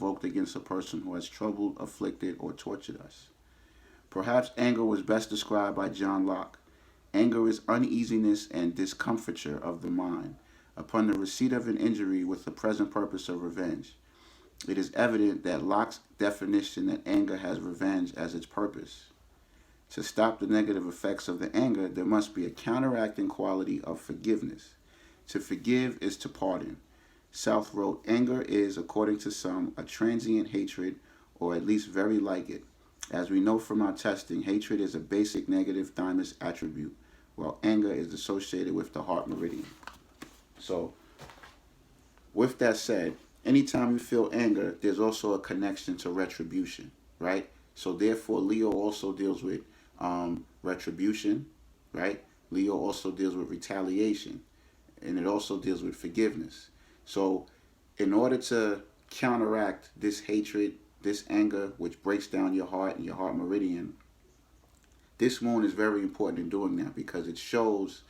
provoked against a person who has troubled, afflicted, or tortured us. Perhaps anger was best described by John Locke. Anger is uneasiness and discomfiture of the mind upon the receipt of an injury with the present purpose of revenge. It is evident that Locke's definition that anger has revenge as its purpose. To stop the negative effects of the anger, there must be a counteracting quality of forgiveness. To forgive is to pardon. South wrote, anger is, according to some, a transient hatred, or at least very like it. As we know from our testing, hatred is a basic negative thymus attribute, while anger is associated with the heart meridian. So, with that said, anytime you feel anger, there's also a connection to retribution, right? So therefore, Leo also deals with retribution, right? Leo also deals with retaliation, and it also deals with forgiveness. So in order to counteract this hatred, this anger, which breaks down your heart and your heart meridian, this moon is very important in doing that, because it shows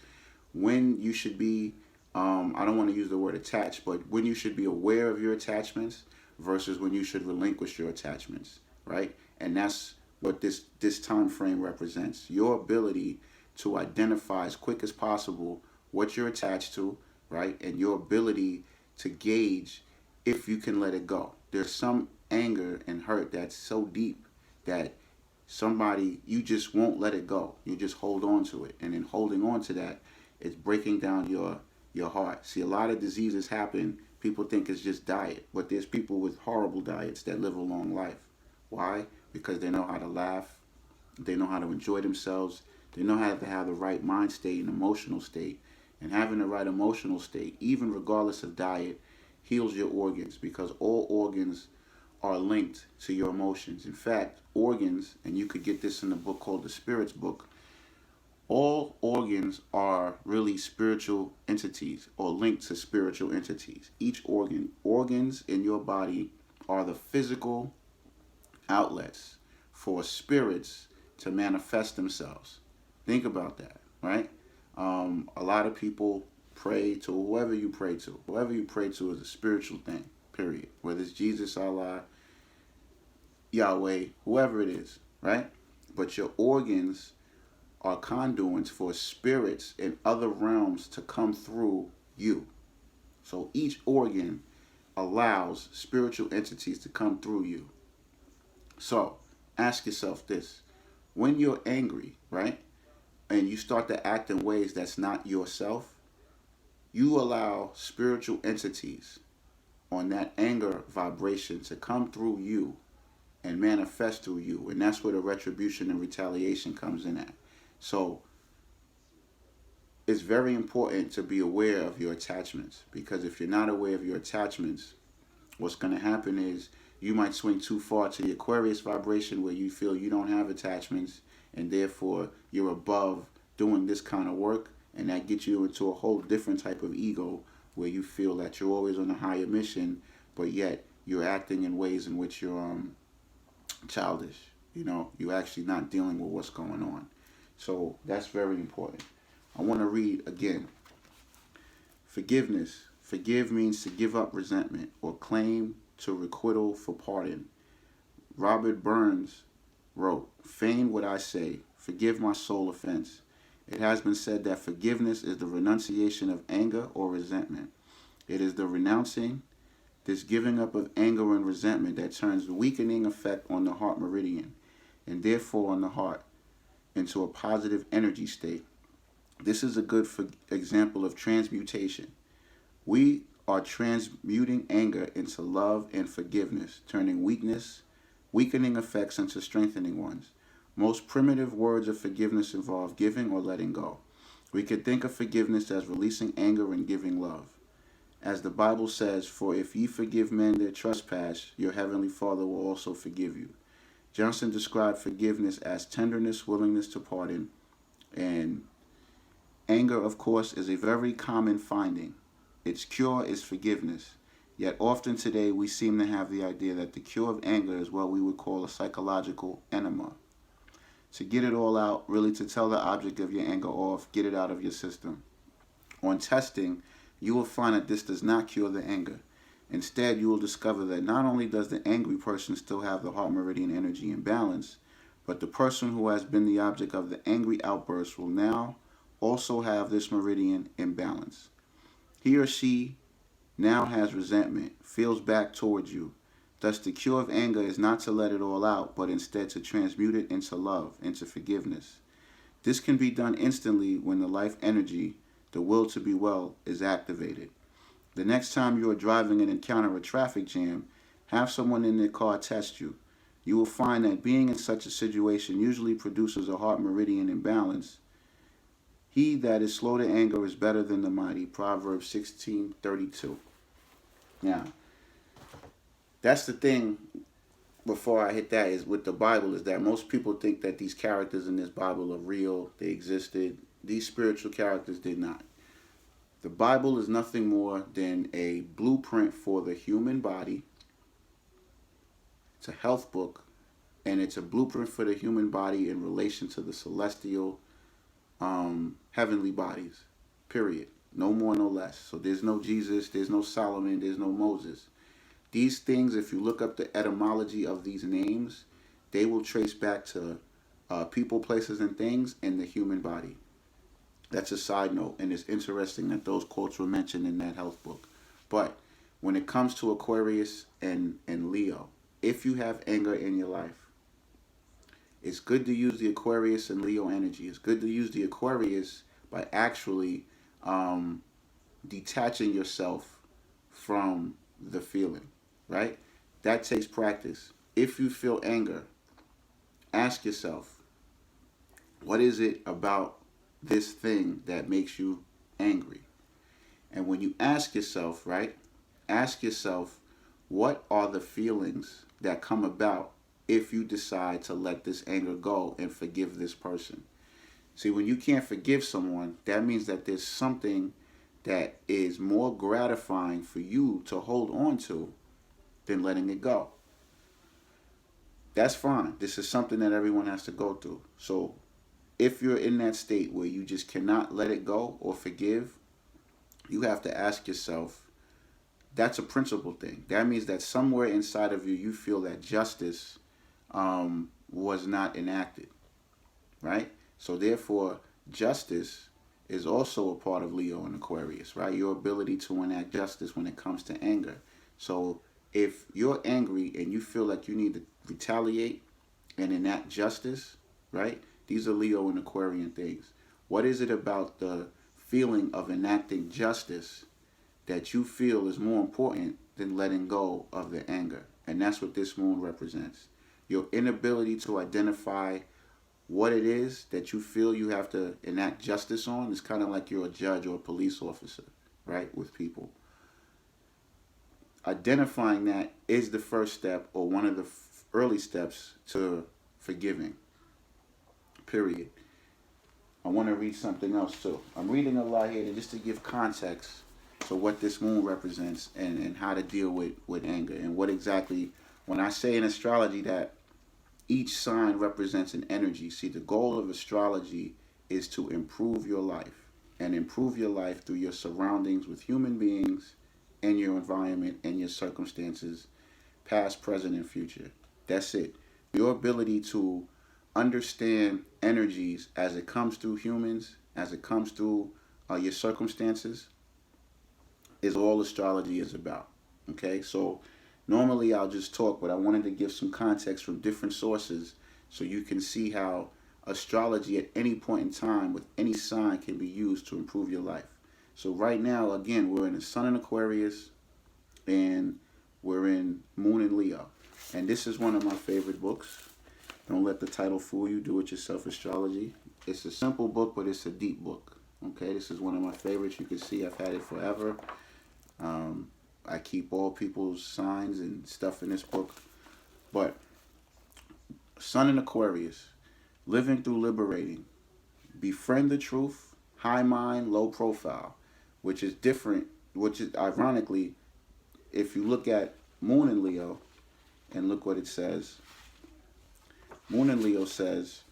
when you should be, I don't want to use the word attached, but when you should be aware of your attachments versus when you should relinquish your attachments, right? And that's what this time frame represents. Your ability to identify as quick as possible what you're attached to, right? And your ability to gauge if you can let it go. There's some anger and hurt that's so deep that somebody, you just won't let it go. You just hold on to it. And in holding on to that, it's breaking down your heart. See, a lot of diseases happen. People think it's just diet, but there's people with horrible diets that live a long life. Why? Because they know how to laugh. They know how to enjoy themselves. They know how to have the right mind state and emotional state. And having the right emotional state, even regardless of diet, heals your organs, because all organs are linked to your emotions. In fact, organs, and you could get this in a book called The Spirit's Book, all organs are really spiritual entities or linked to spiritual entities. Each organs in your body are the physical outlets for spirits to manifest themselves. Think about that, right? A lot of people pray to whoever you pray to. Whoever you pray to is a spiritual thing, period. Whether it's Jesus, Allah, Yahweh, whoever it is, right? But your organs are conduits for spirits in other realms to come through you. So each organ allows spiritual entities to come through you. So ask yourself this. When you're angry, right, and you start to act in ways that's not yourself, you allow spiritual entities on that anger vibration to come through you and manifest through you. And that's where the retribution and retaliation comes in at. So it's very important to be aware of your attachments, because if you're not aware of your attachments, what's going to happen is you might swing too far to the Aquarius vibration, where you feel you don't have attachments and therefore you're above doing this kind of work, and that gets you into a whole different type of ego where you feel that you're always on a higher mission, but yet you're acting in ways in which you're childish. You know, you're actually not dealing with what's going on. So that's very important. I want to read again. Forgiveness. Forgive means to give up resentment or claim to requital for pardon. Robert Burns wrote, "Fain would I say, forgive my sole offense. It has been said that forgiveness is the renunciation of anger or resentment. It is the renouncing, this giving up of anger and resentment, that turns the weakening effect on the heart meridian, and therefore on the heart, into a positive energy state. This is a good example of transmutation. We are transmuting anger into love and forgiveness, turning weakening effects into strengthening ones. Most primitive words of forgiveness involve giving or letting go. We could think of forgiveness as releasing anger and giving love. As the Bible says, for if ye forgive men their trespass, your heavenly Father will also forgive you. Johnson described forgiveness as tenderness, willingness to pardon, and anger, of course, is a very common finding. Its cure is forgiveness. Yet often today we seem to have the idea that the cure of anger is what we would call a psychological enema. To get it all out, really to tell the object of your anger off, get it out of your system. On testing, you will find that this does not cure the anger. Instead, you will discover that not only does the angry person still have the heart meridian energy in balance, but the person who has been the object of the angry outburst will now also have this meridian in balance. He or she now has resentment, feels back towards you. Thus, the cure of anger is not to let it all out, but instead to transmute it into love, into forgiveness. This can be done instantly when the life energy, the will to be well, is activated. The next time you are driving and encounter a traffic jam, have someone in their car test you. You will find that being in such a situation usually produces a heart meridian imbalance. He that is slow to anger is better than the mighty. Proverbs 16:32. Now, that's the thing before I hit that is with the Bible is that most people think that these characters in this Bible are real. They existed. These spiritual characters did not. The Bible is nothing more than a blueprint for the human body. It's a health book, and it's a blueprint for the human body in relation to the celestial heavenly bodies, period. No more, no less. So there's no Jesus, there's no Solomon, there's no Moses. These things, if you look up the etymology of these names, they will trace back to people, places, and things in the human body. That's a side note, and it's interesting that those quotes were mentioned in that health book. But when it comes to Aquarius and Leo, if you have anger in your life, it's good to use the Aquarius and Leo energy. It's good to use the Aquarius by actually detaching yourself from the feeling, right? That takes practice. If you feel anger, ask yourself, what is it about this thing that makes you angry? And when you ask yourself, right, ask yourself, what are the feelings that come about if you decide to let this anger go and forgive this person? See, when you can't forgive someone, that means that there's something that is more gratifying for you to hold on to than letting it go. That's fine. This is something that everyone has to go through. So if you're in that state where you just cannot let it go or forgive, you have to ask yourself, that's a principle thing. That means that somewhere inside of you, you feel that justice was not enacted, right? So therefore, justice is also a part of Leo and Aquarius, right? Your ability to enact justice when it comes to anger. So if you're angry and you feel like you need to retaliate and enact justice, right? These are Leo and Aquarian things. What is it about the feeling of enacting justice that you feel is more important than letting go of the anger? And that's what this moon represents. Your inability to identify what it is that you feel you have to enact justice on is kind of like you're a judge or a police officer, right, with people. Identifying that is the first step or one of the early steps to forgiving, period. I want to read something else too. I'm reading a lot here just to give context to what this moon represents and how to deal with anger and what exactly, when I say in astrology that each sign represents an energy. See, the goal of astrology is to improve your life and improve your life through your surroundings with human beings and your environment and your circumstances, past, present, and future. That's it. Your ability to understand energies as it comes through humans, as it comes through your circumstances, is all astrology is about. Okay, so normally I'll just talk, but I wanted to give some context from different sources so you can see how astrology at any point in time with any sign can be used to improve your life. So right now, again, we're in the Sun in Aquarius and we're in Moon in Leo. And this is one of my favorite books. Don't let the title fool you. Do it yourself, Astrology. It's a simple book, but it's a deep book. Okay, this is one of my favorites. You can see I've had it forever. I keep all people's signs and stuff in this book. But Sun in Aquarius, living through liberating, befriend the truth, high mind, low profile, which is different, which is ironically, if you look at Moon in Leo and look what it says. Moon in Leo says,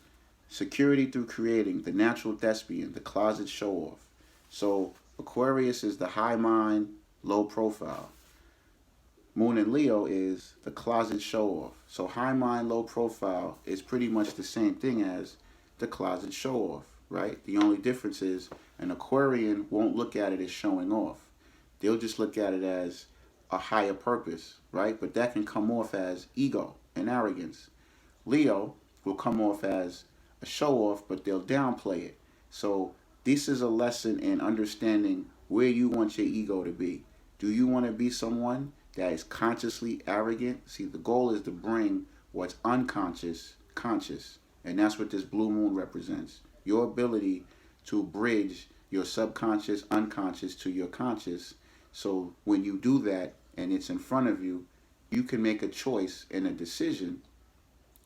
security through creating, the natural thespian, the closet show-off. So Aquarius is the high mind, low profile. Moon in Leo is the closet show off. So high mind, low profile is pretty much the same thing as the closet show off, right? The only difference is an Aquarian won't look at it as showing off. They'll just look at it as a higher purpose, right? But that can come off as ego and arrogance. Leo will come off as a show off, but they'll downplay it. So this is a lesson in understanding where you want your ego to be. Do you want to be someone that is consciously arrogant? See, the goal is to bring what's unconscious conscious. And that's what this blue moon represents. Your ability to bridge your subconscious, unconscious to your conscious. So when you do that and it's in front of you, you can make a choice and a decision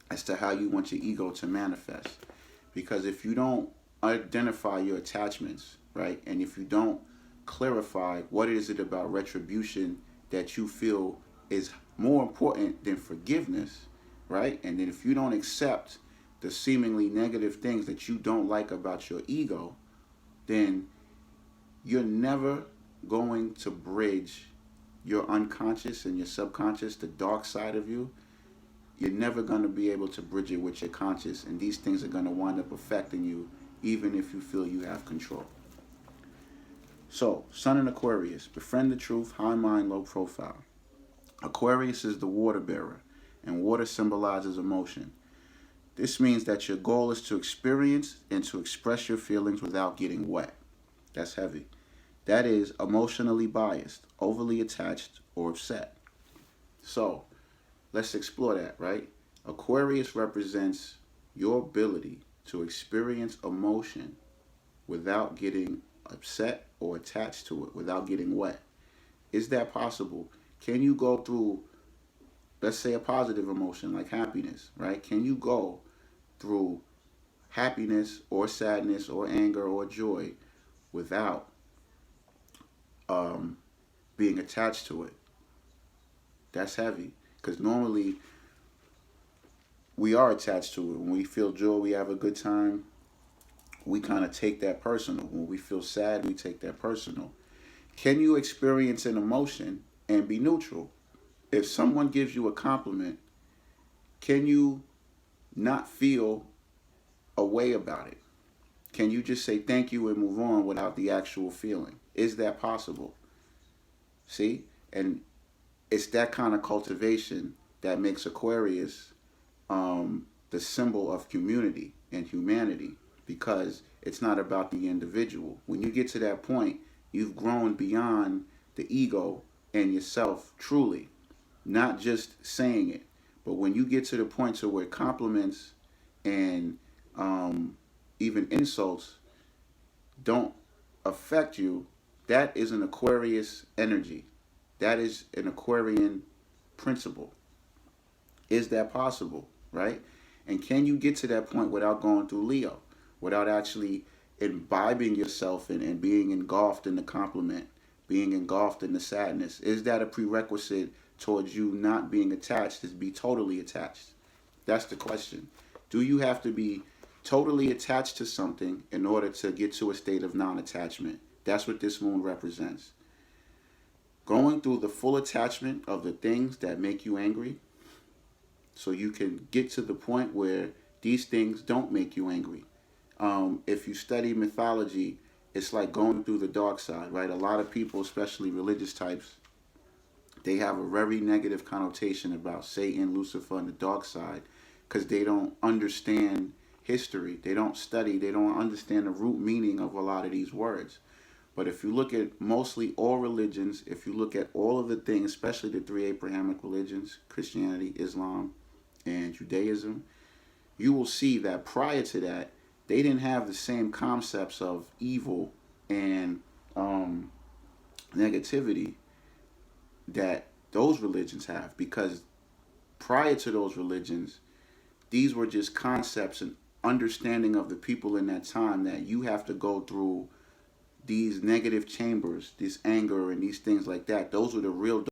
as to how you want your ego to manifest. Because if you don't identify your attachments, right, and if you don't clarify what is it about retribution that you feel is more important than forgiveness, right, and then if you don't accept the seemingly negative things that you don't like about your ego, then you're never going to bridge your unconscious and your subconscious, the dark side of you. You're never going to be able to bridge it with your conscious, and these things are going to wind up affecting you even if you feel you have control. So, Sun in Aquarius, befriend the truth, high mind, low profile. Aquarius is the water bearer, and water symbolizes emotion. This means that your goal is to experience and to express your feelings without getting wet. That's heavy. That is emotionally biased, overly attached, or upset. So, let's explore that, right? Aquarius represents your ability to experience emotion without getting upset or attached to it, without getting wet. Is that possible? Can you go through, let's say, a positive emotion like happiness, right? Can you go through happiness or sadness or anger or joy without being attached to it? That's heavy, because normally we are attached to it. When we feel joy, we have a good time, we kind of take that personal. When we feel sad, we take that personal. Can you experience an emotion and be neutral? If someone gives you a compliment, can you not feel a way about it? Can you just say thank you and move on without the actual feeling? Is that possible? See? And it's that kind of cultivation that makes Aquarius the symbol of community and humanity, because it's not about the individual. When you get to that point, you've grown beyond the ego and yourself truly, not just saying it. But when you get to the point to where compliments and even insults don't affect you, that is an Aquarius energy. That is an Aquarian principle. Is that possible, right? And can you get to that point without going through Leo, without actually imbibing yourself and being engulfed in the compliment, being engulfed in the sadness? Is that a prerequisite towards you not being attached, to be totally attached? That's the question. Do you have to be totally attached to something in order to get to a state of non-attachment? That's what this moon represents. Going through the full attachment of the things that make you angry, so you can get to the point where these things don't make you angry. If you study mythology, it's like going through the dark side, right? A lot of people, especially religious types, they have a very negative connotation about Satan, Lucifer, and the dark side, because they don't understand history. They don't study. They don't understand the root meaning of a lot of these words. But if you look at mostly all religions, if you look at all of the things, especially the three Abrahamic religions, Christianity, Islam, and Judaism, you will see that prior to that, they didn't have the same concepts of evil and negativity that those religions have, because prior to those religions, these were just concepts and understanding of the people in that time, that you have to go through these negative chambers, this anger and these things like that. Those were the real